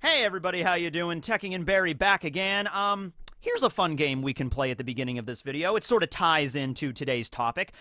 Hey everybody, how you doing? Tekking and Barry back again. Here's a fun game we can play at the beginning of this video. It sort of ties into today's topic.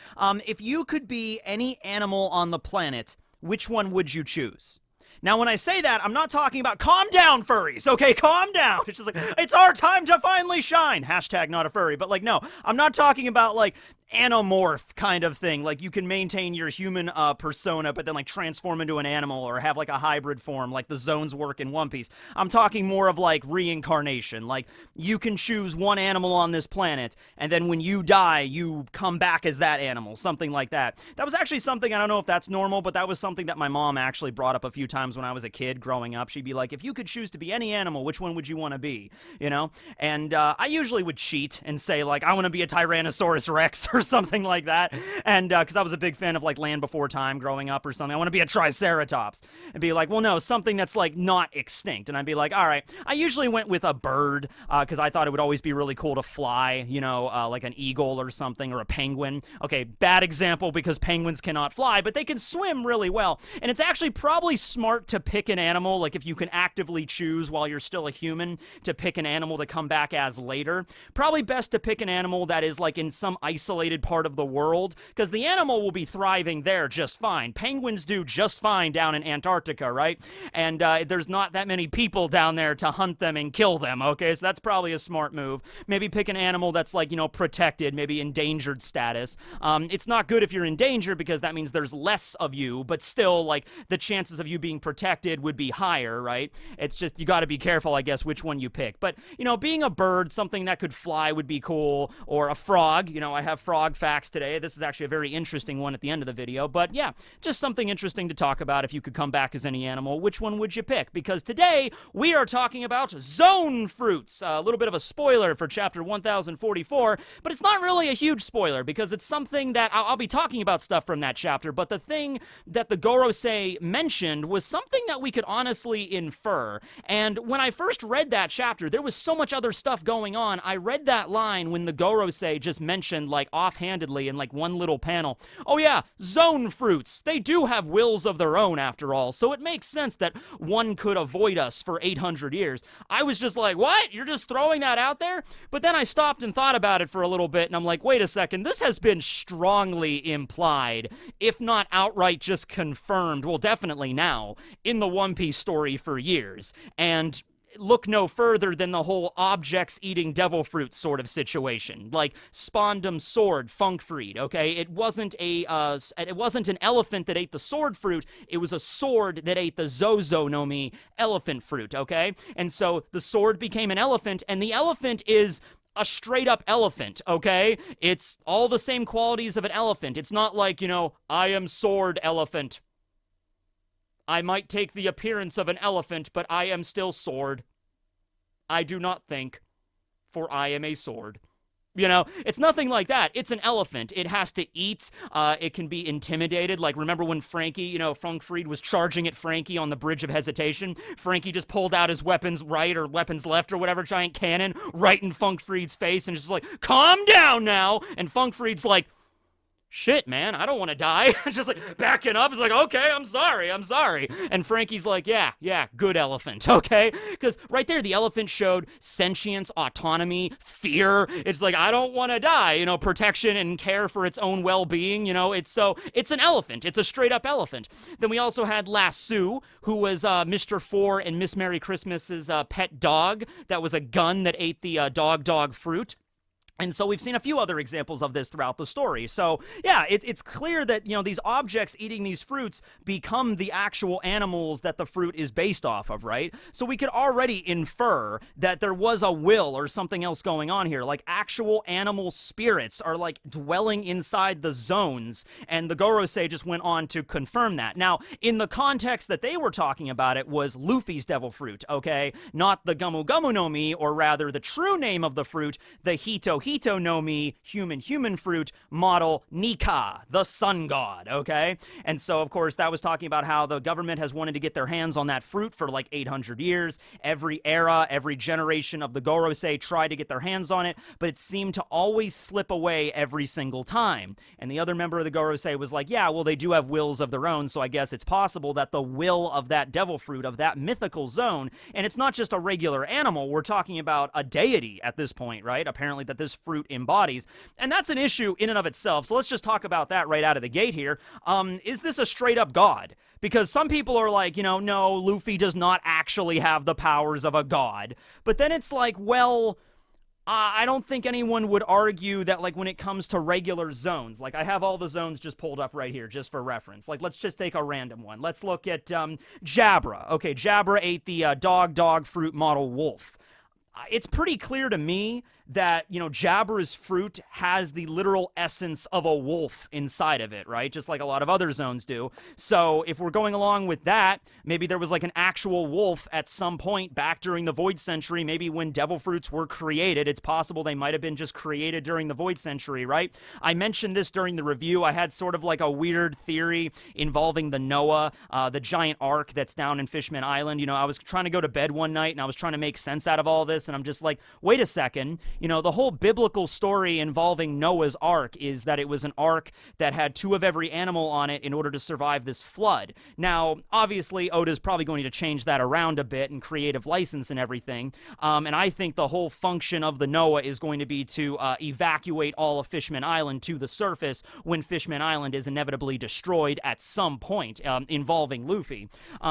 If you could be any animal on the planet, which one would you choose? Now, when I say that, I'm not talking about calm down, furries, okay? Calm down. It's just like, it's our time to finally shine. Hashtag not a furry. But, like, no, I'm not talking about, like, anamorph kind of thing. Like, you can maintain your human persona, but then, like, transform into an animal or have, like, a hybrid form, like the Zoans work in One Piece. I'm talking more of, like, reincarnation. Like, you can choose one animal on this planet, and then when you die, you come back as that animal. Something like that. That was actually something, I don't know if that's normal, but that was something that my mom actually brought up a few times when I was a kid growing up. She'd be like, if you could choose to be any animal, which one would you want to be? You know? And I usually would cheat and say, like, I want to be a Tyrannosaurus Rex or something like that. And because I was a big fan of, like, Land Before Time growing up or something. I want to be a Triceratops. And be like, well, no, something that's, like, not extinct. And I'd be like, all right. I usually went with a bird because I thought it would always be really cool to fly, you know, like an eagle or something, or a penguin. Okay, bad example because penguins cannot fly, but they can swim really well. And it's actually probably smart to pick an animal, like if you can actively choose while you're still a human to pick an animal to come back as later. Probably best to pick an animal that is like in some isolated part of the world, because the animal will be thriving there just fine. Penguins do just fine down in Antarctica, right? And there's not that many people down there to hunt them and kill them, okay? So that's probably a smart move. Maybe pick an animal that's like, you know, protected, maybe endangered status. It's not good if you're in danger because that means there's less of you, but still, like, the chances of you being protected would be higher, right? It's just, you got to be careful, I guess, which one you pick. But, you know, being a bird, something that could fly would be cool, or a frog. You know, I have frog facts today. This is actually a very interesting one at the end of the video, but yeah, just something interesting to talk about. If you could come back as any animal, which one would you pick? Because today, we are talking about Zoan fruits. A little bit of a spoiler for chapter 1044, but it's not really a huge spoiler, because it's something that I'll be talking about stuff from that chapter, but the thing that the Gorosei mentioned was something that we could honestly infer. And when I first read that chapter, there was so much other stuff going on. I read that line when the Gorosei just mentioned, like, offhandedly in, like, one little panel, oh yeah, Zoan fruits, they do have wills of their own after all, so it makes sense that one could avoid us for 800 years. I was just like, what? You're just throwing that out there? But then I stopped and thought about it for a little bit, and I'm like, wait a second, this has been strongly implied, if not outright just confirmed, well, definitely now, in the One Piece story for years. And look no further than the whole objects eating devil fruit sort of situation. Like Spondum's sword, Funkfried, okay? It wasn't an elephant that ate the sword fruit, it was a sword that ate the Zozo no Mi elephant fruit, okay? And so the sword became an elephant, and the elephant is a straight-up elephant, okay? It's all the same qualities of an elephant. It's not like, you know, I am sword elephant. I might take the appearance of an elephant, but I am still sword. I do not think, for I am a sword. You know, it's nothing like that. It's an elephant. It has to eat. It can be intimidated. Like, remember when Frankie, you know, Funkfried was charging at Frankie on the Bridge of Hesitation? Frankie just pulled out his weapons right or weapons left or whatever, giant cannon, right in Funkfried's face, and just like, calm down now! And Funkfried's like, shit, man, I don't want to die. Just like backing up. It's like, okay, I'm sorry. And Frankie's like, yeah, good elephant, okay? Because right there, the elephant showed sentience, autonomy, fear. It's like, I don't want to die, you know, protection and care for its own well-being, you know? It's an elephant. It's a straight-up elephant. Then we also had Lasso, who was Mr. Four and Miss Merry Christmas's pet dog. That was a gun that ate the dog fruit. And so we've seen a few other examples of this throughout the story. So, yeah, it's clear that, you know, these objects eating these fruits become the actual animals that the fruit is based off of, right? So we could already infer that there was a will or something else going on here. Like, actual animal spirits are, like, dwelling inside the zones. And the Gorosei just went on to confirm that. Now, in the context that they were talking about, it was Luffy's devil fruit, okay? Not the Gamu Gamu no Mi, or rather the true name of the fruit, the Hito Mohito no Mi human fruit model Nika, the sun god, okay? And so, of course, that was talking about how the government has wanted to get their hands on that fruit for like 800 years. Every era, every generation of the Gorosei tried to get their hands on it, but it seemed to always slip away every single time. And the other member of the Gorosei was like, yeah, well, they do have wills of their own, so I guess it's possible that the will of that devil fruit, of that mythical zone, and it's not just a regular animal, we're talking about a deity at this point, right? Apparently that this fruit embodies. And that's an issue in and of itself, so let's just talk about that right out of the gate here. Is this a straight up god? Because some people are like, you know, no, Luffy does not actually have the powers of a god. But then it's like, well, I don't think anyone would argue that, like, when it comes to regular zones, like, I have all the zones just pulled up right here, just for reference. Like, let's just take a random one. Let's look at Jabra. Okay, Jabra ate the dog fruit model wolf. It's pretty clear to me that, you know, Jabra's fruit has the literal essence of a wolf inside of it, right? Just like a lot of other zones do. So if we're going along with that, maybe there was like an actual wolf at some point back during the Void Century, maybe when devil fruits were created. It's possible they might have been just created during the Void Century, right? I mentioned this during the review. I had sort of like a weird theory involving the Noah, the giant ark that's down in Fishman Island. You know, I was trying to go to bed one night and I was trying to make sense out of all this, and I'm just like, wait a second. You know, the whole biblical story involving Noah's Ark is that it was an ark that had 2 of every animal on it in order to survive this flood. Now, obviously, Oda's probably going to change that around a bit and creative license and everything. And I think the whole function of the Noah is going to be to evacuate all of Fishman Island to the surface when Fishman Island is inevitably destroyed at some point involving Luffy.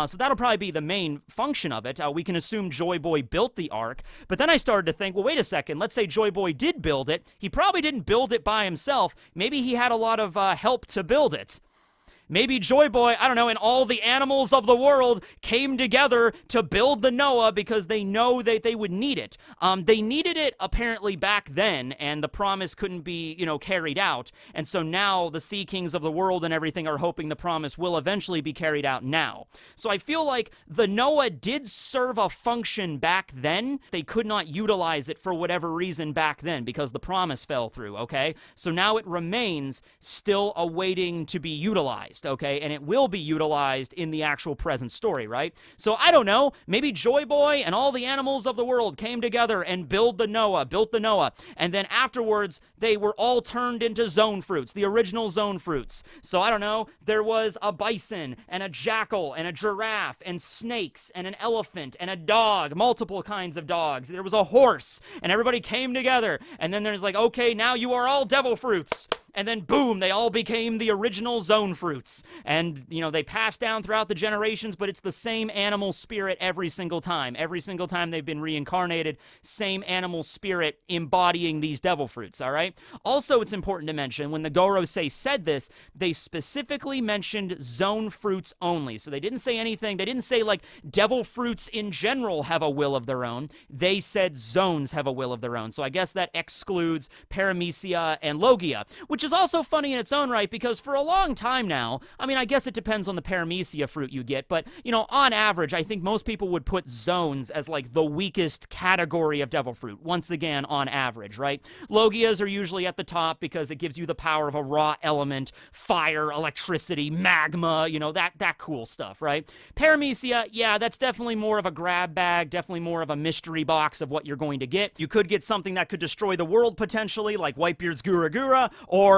So that'll probably be the main function of it. We can assume Joy Boy built the ark, but then I started to think, well, wait a second, let's say Joy Boy did build it. He probably didn't build it by himself. Maybe he had a lot of help to build it. Maybe Joy Boy, I don't know, and all the animals of the world came together to build the Noah because they know that they would need it. They needed it apparently back then, and the promise couldn't be, you know, carried out. And so now the Sea Kings of the world and everything are hoping the promise will eventually be carried out now. So I feel like the Noah did serve a function back then. They could not utilize it for whatever reason back then because the promise fell through, okay? So now it remains still awaiting to be utilized. Okay, and it will be utilized in the actual present story, right? So I don't know, maybe Joy Boy and all the animals of the world came together and built the Noah, and then afterwards they were all turned into zone fruits, the original zone fruits. So I don't know, there was a bison and a jackal and a giraffe and snakes and an elephant and a dog, multiple kinds of dogs. There was a horse, and everybody came together, and then there's like, okay, now you are all devil fruits. And then, boom, they all became the original zone fruits. And, you know, they pass down throughout the generations, but it's the same animal spirit every single time. Every single time they've been reincarnated, same animal spirit embodying these devil fruits, all right? Also, it's important to mention, when the Gorosei said this, they specifically mentioned zone fruits only. So they didn't say anything. They didn't say, like, devil fruits in general have a will of their own. They said zones have a will of their own. So I guess that excludes Paramecia and Logia, which is also funny in its own right, because for a long time now, I mean, I guess it depends on the Paramecia fruit you get, but, you know, on average, I think most people would put zones as, like, the weakest category of devil fruit, once again, on average, right? Logias are usually at the top because it gives you the power of a raw element, fire, electricity, magma, you know, that cool stuff, right? Paramecia, yeah, that's definitely more of a grab bag, definitely more of a mystery box of what you're going to get. You could get something that could destroy the world, potentially, like Whitebeard's Gura Gura, or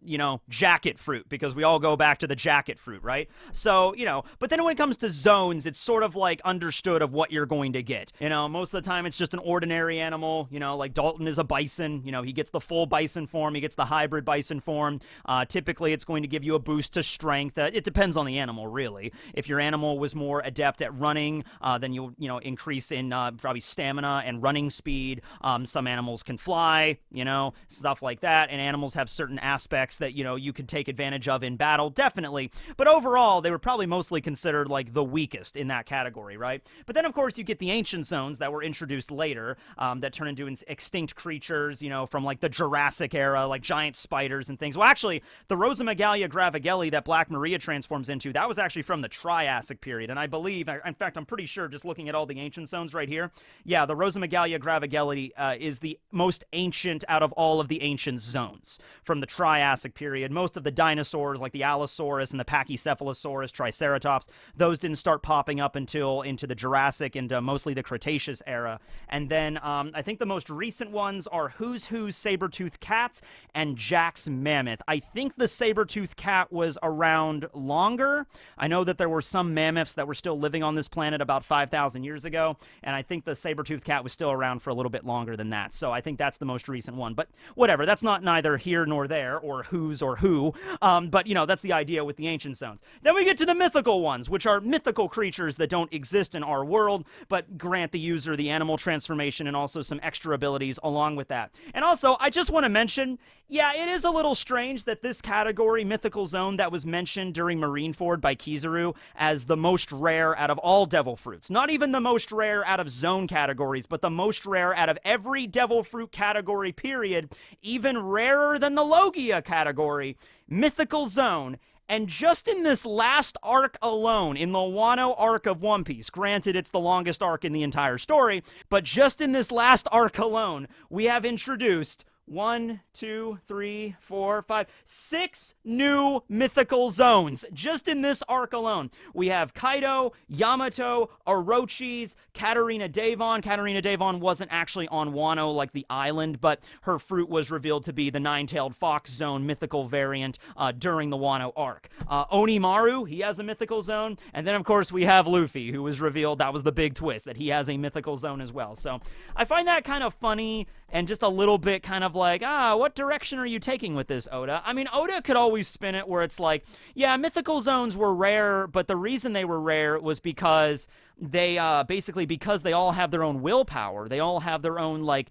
you know, jacket fruit, because we all go back to the jacket fruit, right? So, you know, but then when it comes to zones, it's sort of like understood of what you're going to get. You know, most of the time it's just an ordinary animal, you know, like Dalton is a bison, you know, he gets the full bison form, he gets the hybrid bison form. Typically it's going to give you a boost to strength. It depends on the animal, really. If your animal was more adept at running, then you'll, you know, increase in probably stamina and running speed. Some animals can fly, you know, stuff like that, and animals have certain aspects attacks that, you could take advantage of in battle, definitely. But overall, they were probably mostly considered like the weakest in that category, right? But then, of course, you get the ancient zones that were introduced later that turn into extinct creatures, from like the Jurassic era, like giant spiders and things. Well, actually, the Rosamagalia gravagelli that Black Maria transforms into, that was actually from the Triassic period. And I believe, in fact, I'm pretty sure, just looking at all the ancient zones right here, yeah, the Rosamagalia gravagelli is the most ancient out of all of the ancient zones from the Triassic period. Most of the dinosaurs, like the Allosaurus and the Pachycephalosaurus, Triceratops, those didn't start popping up until into the Jurassic and mostly the Cretaceous era. And then I think the most recent ones are Who's Who's saber-toothed cats and Jack's mammoth. I think the saber-toothed cat was around longer. I know that there were some mammoths that were still living on this planet about 5,000 years ago, and I think the saber-toothed cat was still around for a little bit longer than that. So I think that's the most recent one. But whatever, that's not neither here nor there, or who's or who. But, that's the idea with the ancient zones. Then we get to the mythical ones, which are mythical creatures that don't exist in our world, but grant the user the animal transformation and also some extra abilities along with that. And also, I just want to mention, yeah, it is a little strange that this category, mythical zone, that was mentioned during Marineford by Kizaru as the most rare out of all devil fruits. Not even the most rare out of zone categories, but the most rare out of every devil fruit category, period. Even rarer than the Logia category, mythical zone. And just in this last arc alone, in the Wano arc of One Piece, granted it's the longest arc in the entire story, but just in this last arc alone, we have introduced 1, 2, 3, 4, 5, 6 new mythical zones. Just in this arc alone. We have Kaido, Yamato, Orochi's, Katarina Devon. Katarina Devon wasn't actually on Wano like the island, but her fruit was revealed to be the nine-tailed fox zone mythical variant during the Wano arc. Onimaru, he has a mythical zone. And then, of course, we have Luffy, who was revealed, that was the big twist, that he has a mythical zone as well. So I find that kind of funny and just a little bit kind of like, what direction are you taking with this, Oda? I mean, Oda could always spin it where it's like, yeah, mythical zones were rare, but the reason they were rare was because they, basically because they all have their own willpower. They all have their own, like,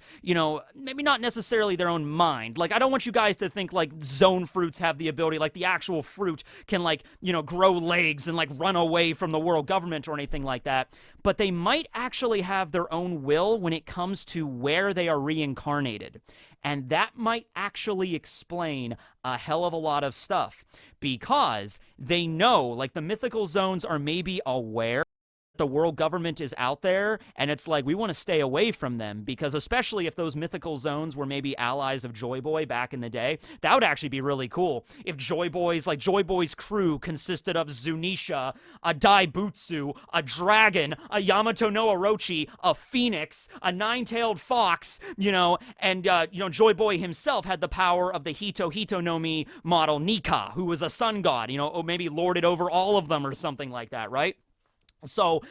maybe not necessarily their own mind. Like, I don't want you guys to think, like, zone fruits have the ability, like, the actual fruit can, like, grow legs and, like, run away from the world government or anything like that. But they might actually have their own will when it comes to where they are reincarnated. And that might actually explain a hell of a lot of stuff. Because they know, like, the mythical zones are maybe aware the world government is out there, and it's like, we want to stay away from them, because especially if those mythical zones were maybe allies of Joy Boy back in the day, that would actually be really cool. If Joy Boy's crew consisted of Zunisha, a Daibutsu, a dragon, a Yamato no Orochi, a phoenix, a nine-tailed fox, and Joy Boy himself had the power of the Hito no Mi model Nika, who was a sun god, or maybe lorded over all of them or something like that, right? So,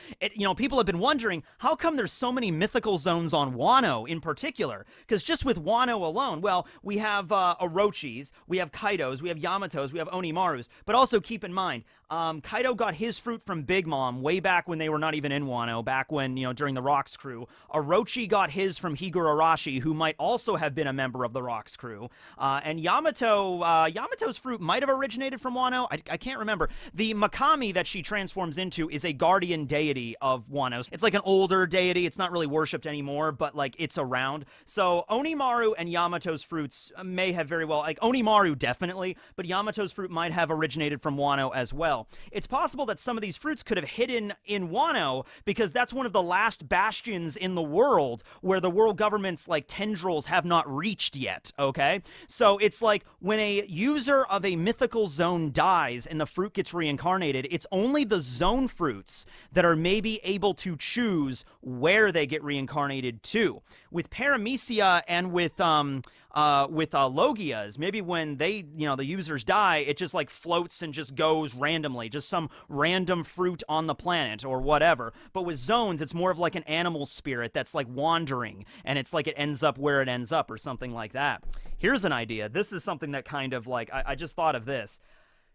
people have been wondering, how come there's so many mythical zones on Wano in particular? Because just with Wano alone, well, we have Orochis, we have Kaidos, we have Yamatos, we have Onimarus. But also keep in mind, Kaido got his fruit from Big Mom way back when they were not even in Wano, back when, during the Rocks crew. Orochi got his from Higurashi, who might also have been a member of the Rocks crew. And Yamato's fruit might have originated from Wano. I can't remember. The Makami that she transforms into is a guardian deity of Wano. It's like an older deity. It's not really worshipped anymore, but like it's around. So Onimaru and Yamato's fruits may have very well, like Onimaru definitely, but Yamato's fruit might have originated from Wano as well. It's possible that some of these fruits could have hidden in Wano because that's one of the last bastions in the world where the world government's like tendrils have not reached yet, okay? So it's like when a user of a mythical zone dies and the fruit gets reincarnated, it's only the zone fruits that are maybe able to choose where they get reincarnated to. With Paramecia and with Logias, maybe when they, the users die, it just like floats and just goes randomly, just some random fruit on the planet or whatever. But with zones, it's more of like an animal spirit that's like wandering, and it's like it ends up where it ends up or something like that. Here's an idea. This is something that kind of like, I just thought of this.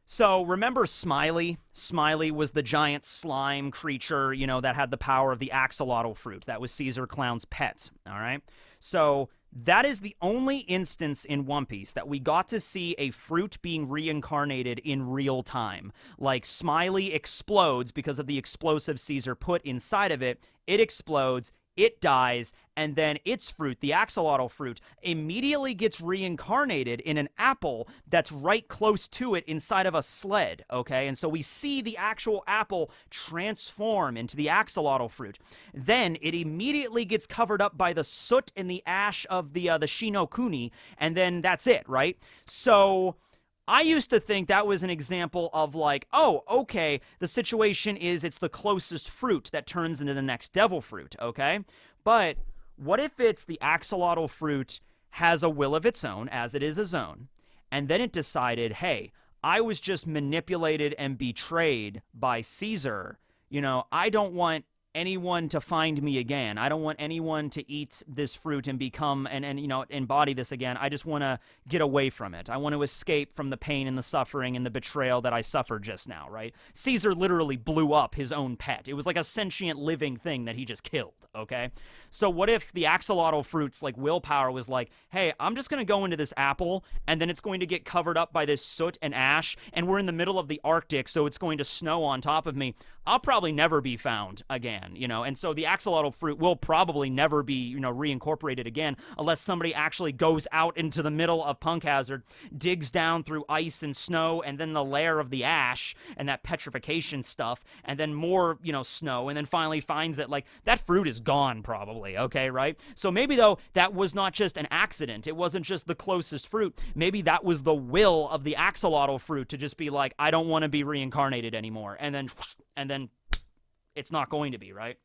So, remember Smiley? Smiley was the giant slime creature, that had the power of the axolotl fruit. That was Caesar Clown's pet, all right? So, That is the only instance in One Piece that we got to see a fruit being reincarnated in real time. Like, Smiley explodes because of the explosive Caesar put inside of it. It explodes, it dies, and then its fruit, the axolotl fruit, immediately gets reincarnated in an apple that's right close to it inside of a sled, okay? And so we see the actual apple transform into the axolotl fruit. Then it immediately gets covered up by the soot and the ash of the Shinokuni, and then that's it, right? So I used to think that was an example of like, oh, okay, the situation is it's the closest fruit that turns into the next devil fruit, okay? But what if it's the axolotl fruit has a will of its own, as it is a Zoan, and then it decided, hey, I was just manipulated and betrayed by Caesar. You know, I don't want anyone to find me again. I don't want anyone to eat this fruit and become and you know, embody this again. I just want to get away from it. I want to escape from the pain and the suffering and the betrayal that I suffered just now, right? Caesar literally blew up his own pet. It was like a sentient living thing that he just killed, okay? So what if the axolotl fruit's like willpower was like, hey, I'm just going to go into this apple and then it's going to get covered up by this soot and ash and we're in the middle of the Arctic, so it's going to snow on top of me. I'll probably never be found again, you know, and so the axolotl fruit will probably never be, you know, reincorporated again unless somebody actually goes out into the middle of Punk Hazard, digs down through ice and snow and then the layer of the ash and that petrification stuff and then more, you know, snow and then finally finds it. Like, that fruit is gone probably, okay, right? So maybe, though, that was not just an accident. It wasn't just the closest fruit. Maybe that was the will of the axolotl fruit to just be like, I don't want to be reincarnated anymore. And then it's not going to be, right?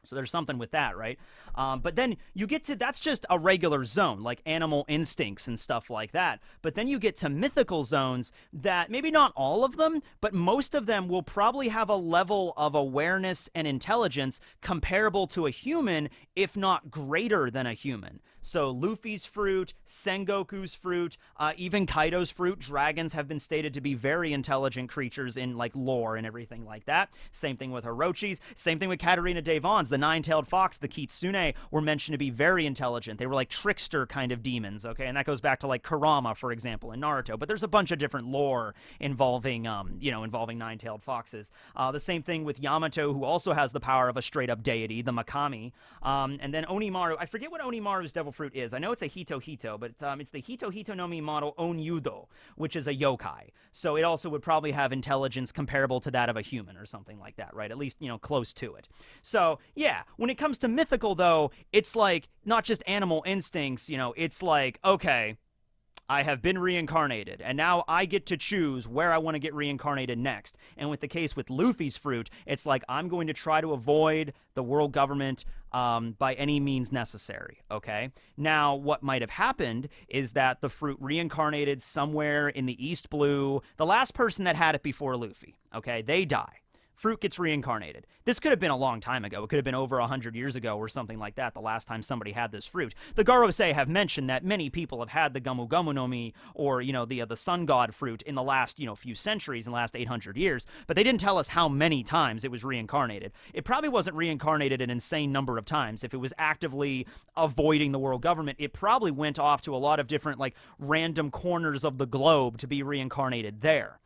So there's something with that, right? But then you get to, that's just a regular Zoan, like animal instincts and stuff like that. But then you get to mythical Zoans that, maybe not all of them, but most of them will probably have a level of awareness and intelligence comparable to a human, if not greater than a human. So Luffy's fruit, Sengoku's fruit, even Kaido's fruit. Dragons have been stated to be very intelligent creatures in like lore and everything like that. Same thing with Orochi's. Same thing with Katarina Devon's. The nine-tailed fox, the Kitsune, were mentioned to be very intelligent. They were like trickster kind of demons, okay? And that goes back to like Kurama, for example, in Naruto. But there's a bunch of different lore involving, involving nine-tailed foxes. The same thing with Yamato, who also has the power of a straight-up deity, the Makami. And then Onimaru. I forget what Onimaru's devil fruit is. I know it's a Hito Hito, but it's the Hito Hito no Mi model Onyudo, which is a yokai. So it also would probably have intelligence comparable to that of a human or something like that, right? At least, you know, close to it. So, yeah, when it comes to mythical, though, it's like not just animal instincts, you know, it's like, okay, I have been reincarnated, and now I get to choose where I want to get reincarnated next. And with the case with Luffy's fruit, it's like, I'm going to try to avoid the world government by any means necessary, okay? Now, what might have happened is that the fruit reincarnated somewhere in the East Blue. The last person that had it before Luffy, okay, they die. Fruit gets reincarnated. This could have been a long time ago. It could have been over 100 years ago or something like that, the last time somebody had this fruit. The Garosei have mentioned that many people have had the Gamu Gamu no Mi, or, you know, the sun god fruit in the last, you know, few centuries, in the last 800 years, but they didn't tell us how many times it was reincarnated. It probably wasn't reincarnated an insane number of times. If it was actively avoiding the world government, it probably went off to a lot of different, like, random corners of the globe to be reincarnated there.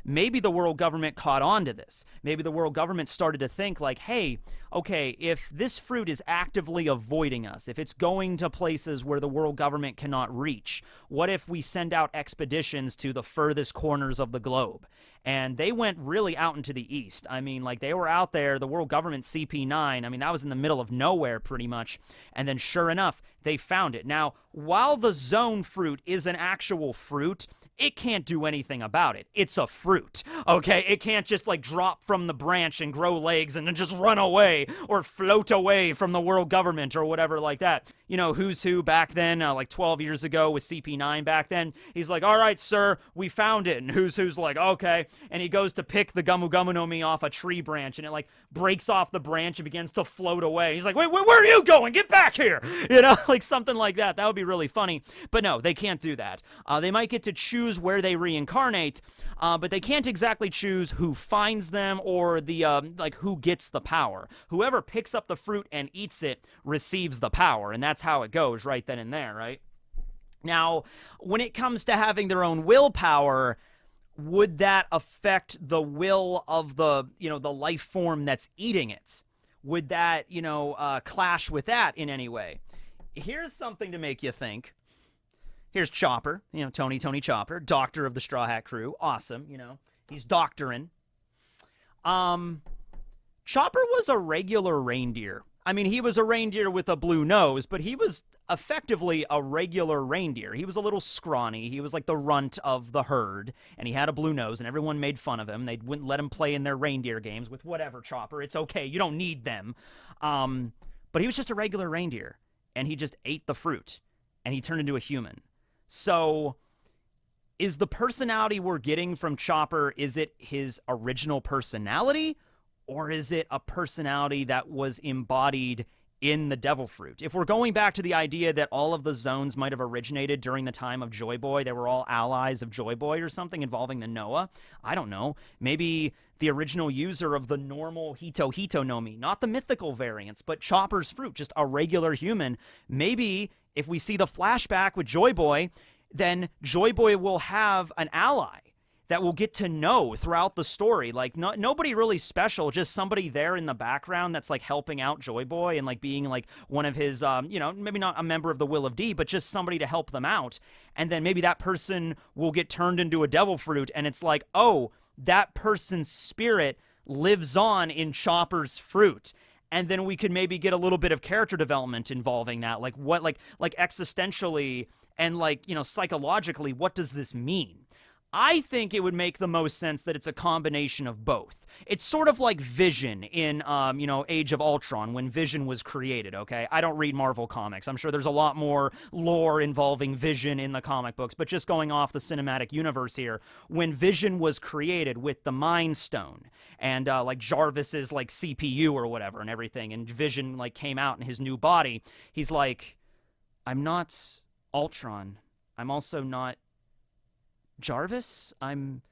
Maybe the world government caught on to this. Maybe the world government started to think like, hey, okay, if this fruit is actively avoiding us, if it's going to places where the world government cannot reach, what if we send out expeditions to the furthest corners of the globe? And they went really out into the east. I mean, like, they were out there, the world government CP9, I mean, that was in the middle of nowhere pretty much. And then sure enough, they found it. Now, while the Zoan fruit is an actual fruit, it can't do anything about it. It's a fruit, okay? It can't just, like, drop from the branch and grow legs and then just run away or float away from the world government or whatever like that. You know, Who's Who back then, like 12 years ago with CP9 back then, he's like, all right, sir, we found it. And Who's Who's like, okay. And he goes to pick the Gamu Gamu no Mi off a tree branch and it, like, breaks off the branch and begins to float away. He's like, wait, where are you going? Get back here! You know, like something like that. That would be really funny. But no, they can't do that. They might get to choose where they reincarnate, but they can't exactly choose who finds them or the like who gets the power. Whoever picks up the fruit and eats it receives the power, and that's how it goes right then and there, right? Now, when it comes to having their own willpower, would that affect the will of the, you know, the life form that's eating it? Would that, you know, clash with that in any way? Here's something to make you think. Here's Chopper, you know, Tony Chopper, doctor of the Straw Hat Crew. Awesome, you know, he's doctoring. Chopper was a regular reindeer. I mean, he was a reindeer with a blue nose, but he was effectively a regular reindeer. He was a little scrawny. He was like the runt of the herd, and he had a blue nose, and everyone made fun of him. They wouldn't let him play in their reindeer games with whatever, Chopper. It's okay. You don't need them. But he was just a regular reindeer, and he just ate the fruit, and he turned into a human. So is the personality we're getting from Chopper, is it his original personality, or is it a personality that was embodied in the devil fruit? If we're going back to the idea that all of the zones might have originated during the time of Joy Boy, they were all allies of Joy Boy or something involving the Noah, I don't know. Maybe the original user of the normal Hito Nomi, not the mythical variants, but Chopper's fruit, just a regular human. Maybe if we see the flashback with Joy Boy, then Joy Boy will have an ally that we'll get to know throughout the story. Like, nobody really special, just somebody there in the background that's, like, helping out Joy Boy and, like, being, like, one of his, you know, maybe not a member of the Will of D, but just somebody to help them out. And then maybe that person will get turned into a devil fruit, and it's like, oh, that person's spirit lives on in Chopper's fruit. And then we could maybe get a little bit of character development involving that. Like, what, like existentially and, like, you know, psychologically, what does this mean? I think it would make the most sense that it's a combination of both. It's sort of like Vision in, you know, Age of Ultron, when Vision was created, okay? I don't read Marvel comics. I'm sure there's a lot more lore involving Vision in the comic books, but just going off the cinematic universe here, when Vision was created with the Mind Stone and, like, Jarvis's, like, CPU or whatever and everything, and Vision, like, came out in his new body, he's like, I'm not Ultron. I'm also not Jarvis, I'm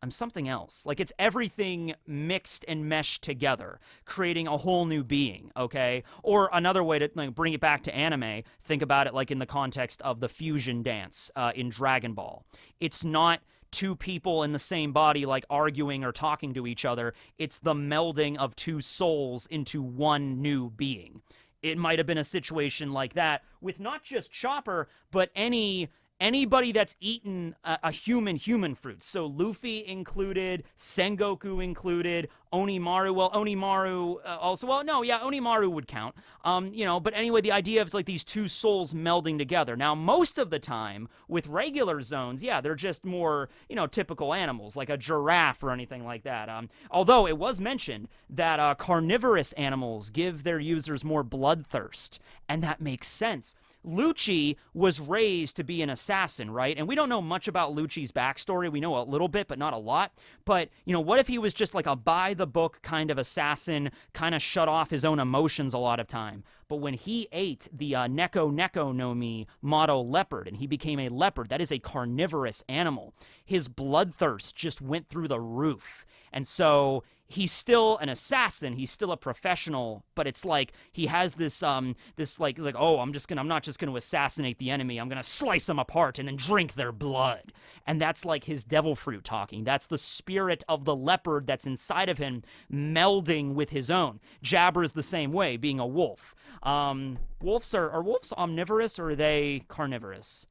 something else. Like, it's everything mixed and meshed together, creating a whole new being, okay? Or another way to, like, bring it back to anime, think about it like in the context of the fusion dance in Dragon Ball. It's not two people in the same body, like, arguing or talking to each other. It's the melding of two souls into one new being. It might have been a situation like that with not just Chopper, but anybody that's eaten a human fruit. So Luffy included, Sengoku included, Onimaru, well, Onimaru also, well, no, yeah, Onimaru would count. You know, but anyway, the idea of like these two souls melding together. Now, most of the time, with regular zones, yeah, they're just more, you know, typical animals, like a giraffe or anything like that. Although it was mentioned that carnivorous animals give their users more bloodthirst, and that makes sense. Lucci was raised to be an assassin, right? And we don't know much about Lucci's backstory. We know a little bit, but not a lot. But, you know, what if he was just like a by-the-book kind of assassin, kind of shut off his own emotions a lot of time? But when he ate the Neko no Mi motto leopard, and he became a leopard, that is a carnivorous animal, his bloodthirst just went through the roof. And so he's still an assassin, he's still a professional, but it's like he has this like oh, I'm not just gonna assassinate the enemy, I'm gonna slice them apart and then drink their blood. And that's like his devil fruit talking. That's the spirit of the leopard that's inside of him melding with his own. Jabber is the same way, being a wolf. Wolves are wolves omnivorous, or are they carnivorous?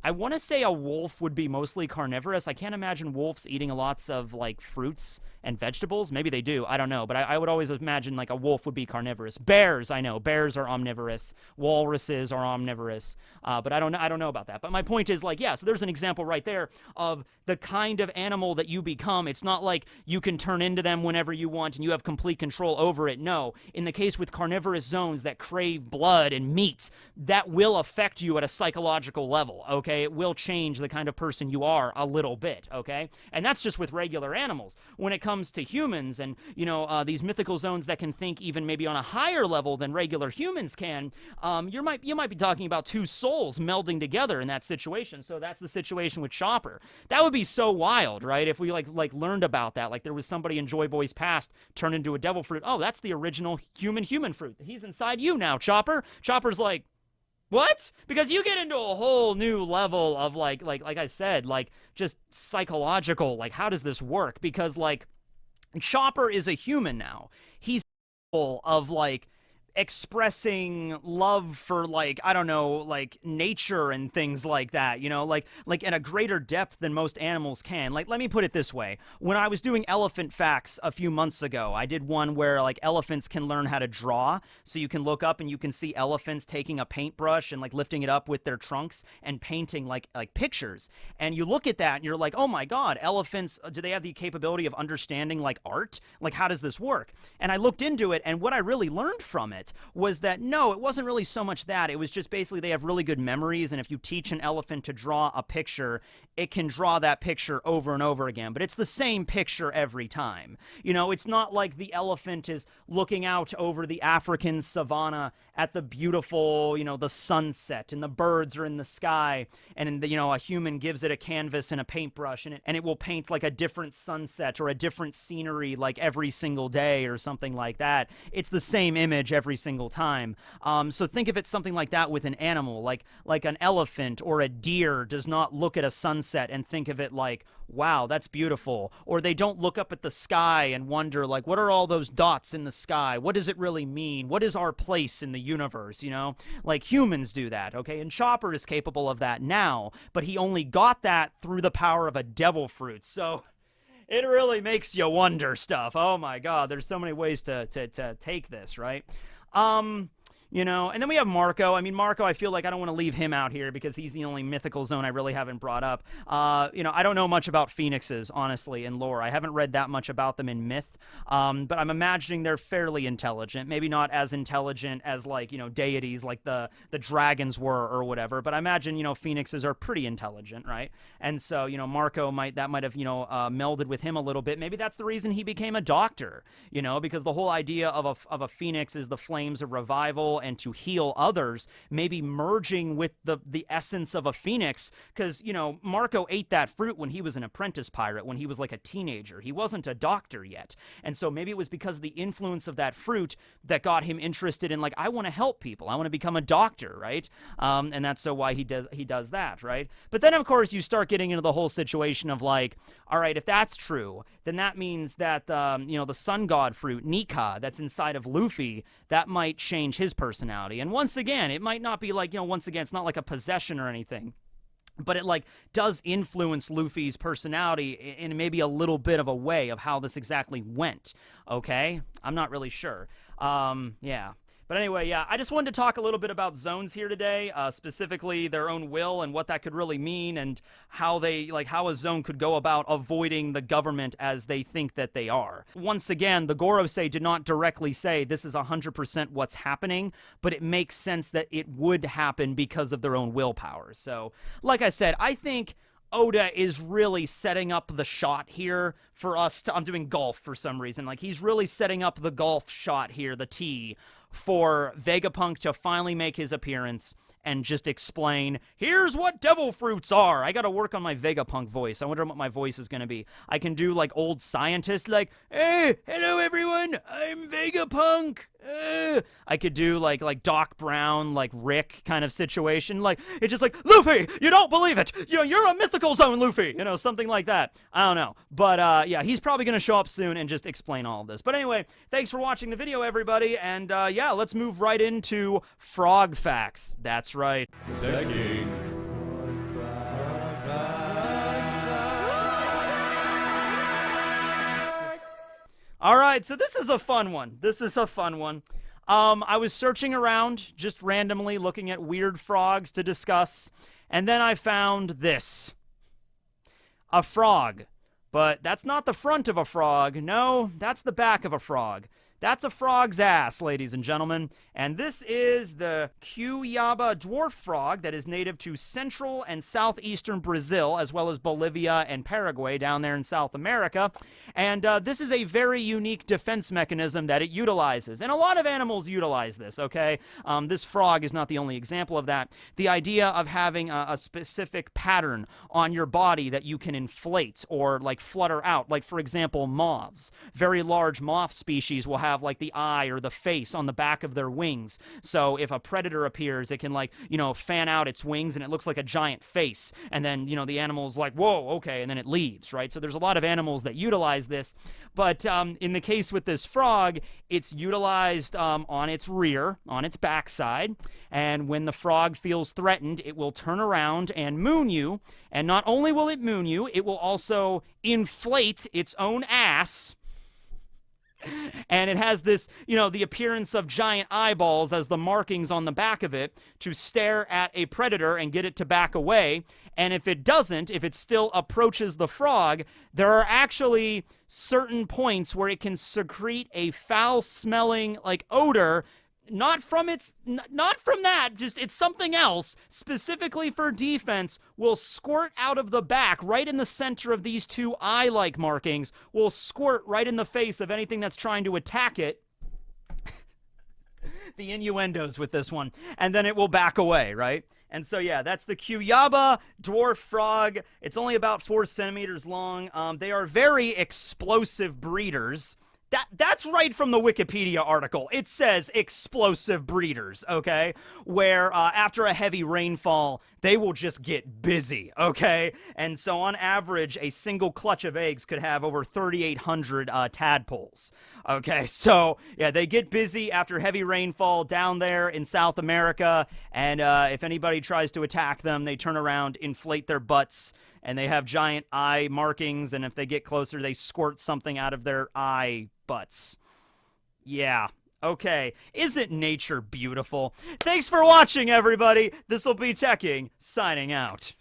I want to say a wolf would be mostly carnivorous. I can't imagine wolves eating lots of, like, fruits and vegetables. Maybe they do. I don't know. But I would always imagine, like, a wolf would be carnivorous. Bears, I know. Bears are omnivorous. Walruses are omnivorous. But I don't know about that. But my point is, like, yeah, so there's an example right there of the kind of animal that you become. It's not like you can turn into them whenever you want and you have complete control over it. No. In the case with carnivorous zones that crave blood and meat, that will affect you at a psychological level, okay? okay? It will change the kind of person you are a little bit, okay? And that's just with regular animals. When it comes to humans and, you know, these mythical zones that can think even maybe on a higher level than regular humans can, you might be talking about two souls melding together in that situation. So that's the situation with Chopper. That would be so wild, right? If we like learned about that, like there was somebody in Joy Boy's past turned into a devil fruit. Oh, that's the original human fruit. He's inside you now, Chopper. Chopper's like, what? Because you get into a whole new level of like I said, like just psychological, like how does this work? Because like Chopper is a human now. He's full of like expressing love for like, I don't know, like nature and things like that, you know, like at a greater depth than most animals can. Like, let me put it this way. When I was doing elephant facts a few months ago, I did one where like elephants can learn how to draw. So you can look up and you can see elephants taking a paintbrush and like lifting it up with their trunks and painting like pictures. And you look at that and you're like, oh my God, elephants, do they have the capability of understanding like art? Like, how does this work? And I looked into it, and what I really learned from it was that no, it wasn't really so much that. It was just basically they have really good memories, and if you teach an elephant to draw a picture, it can draw that picture over and over again, but it's the same picture every time. You know, it's not like the elephant is looking out over the African savanna at the beautiful, you know, the sunset, and the birds are in the sky, and you know, a human gives it a canvas and a paintbrush, and it will paint like a different sunset or a different scenery like every single day or something like that. It's the same image every single time. So think of it something like that with an animal, like an elephant or a deer does not look at a sunset and think of it like, wow, that's beautiful. Or they don't look up at the sky and wonder like, what are all those dots in the sky? What does it really mean? What is our place in the universe? You know, like humans do that. Okay. And Chopper is capable of that now, but he only got that through the power of a devil fruit. So it really makes you wonder stuff. Oh my God, there's so many ways to take this, right? You know, and then we have Marco. I mean, Marco, I feel like I don't want to leave him out here because he's the only mythical zone I really haven't brought up. You know, I don't know much about phoenixes, honestly, in lore. I haven't read that much about them in myth, but I'm imagining they're fairly intelligent. Maybe not as intelligent as, like, you know, deities like the dragons were or whatever, but I imagine, you know, phoenixes are pretty intelligent, right? And so, you know, Marco might have, you know, melded with him a little bit. Maybe that's the reason he became a doctor, you know, because the whole idea of a phoenix is the flames of revival and to heal others, maybe merging with the essence of a phoenix, because, you know, Marco ate that fruit when he was an apprentice pirate, when he was like a teenager. He wasn't a doctor yet. And so maybe it was because of the influence of that fruit that got him interested in, like, I want to help people. I want to become a doctor, right? And that's so why he does that, right? But then, of course, you start getting into the whole situation of, like, all right, if that's true, then that means that, you know, the sun god fruit, Nika, that's inside of Luffy, that might change his personality. And once again, it might not be like, you know, once again, it's not like a possession or anything, but it like does influence Luffy's personality in maybe a little bit of a way of how this exactly went. Okay? I'm not really sure. Yeah. But anyway, yeah, I just wanted to talk a little bit about zones here today, specifically their own will and what that could really mean, and how how a zone could go about avoiding the government as they think that they are. Once again, the Gorosei did not directly say this is 100% what's happening, but it makes sense that it would happen because of their own willpower. So, like I said, I think Oda is really setting up the shot here for us to, I'm doing golf for some reason, like he's really setting up the golf shot here, the tee, for Vegapunk to finally make his appearance and just explain, here's what devil fruits are. I gotta work on my Vegapunk voice. I wonder what my voice is gonna be. I can do like old scientist, like, hey, hello everyone, I'm Vegapunk. I could do like Doc Brown, like Rick kind of situation. Like, it's just like, Luffy, you don't believe it. You know, you're a mythical zone, Luffy. You know, something like that. I don't know. But yeah, he's probably gonna show up soon and just explain all of this. But anyway, thanks for watching the video, everybody. And yeah, let's move right into frog facts. That's right. Tekking. All right, so this is a fun one. I was searching around, just randomly looking at weird frogs to discuss, and then I found this. A frog. But that's not the front of a frog. No, that's the back of a frog. That's a frog's ass, ladies and gentlemen. And this is the Cuyaba dwarf frog that is native to central and southeastern Brazil, as well as Bolivia and Paraguay down there in South America. And this is a very unique defense mechanism that it utilizes. And a lot of animals utilize this, okay? This frog is not the only example of that. The idea of having a specific pattern on your body that you can inflate or like flutter out. Like, for example, moths. Very large moth species will have like the eye or the face on the back of their wings. So if a predator appears, it can like, fan out its wings and it looks like a giant face. And then, the animal's like, whoa, okay, and then it leaves, right? So there's a lot of animals that utilize this. But in the case with this frog, it's utilized on its rear, on its backside. And when the frog feels threatened, it will turn around and moon you. And not only will it moon you, it will also inflate its own ass. And it has this, the appearance of giant eyeballs as the markings on the back of it to stare at a predator and get it to back away. And if it doesn't, if it still approaches the frog, there are actually certain points where it can secrete a foul-smelling, odor. Not from that, just it's something else, specifically for defense, will squirt out of the back, right in the center of these two eye-like markings, will squirt right in the face of anything that's trying to attack it. The innuendos with this one. And then it will back away, right? And so, yeah, that's the Cuyaba dwarf frog. It's only about 4 centimeters long. They are very explosive breeders. That's right from the Wikipedia article. It says explosive breeders, okay? Where after a heavy rainfall, they will just get busy, okay? And so on average, a single clutch of eggs could have over 3,800 tadpoles. Okay, so yeah, they get busy after heavy rainfall down there in South America. And if anybody tries to attack them, they turn around, inflate their butts, and they have giant eye markings. And if they get closer, they squirt something out of their eye butts. Yeah. Okay. Isn't nature beautiful? Thanks for watching, everybody. This will be Tekking, signing out.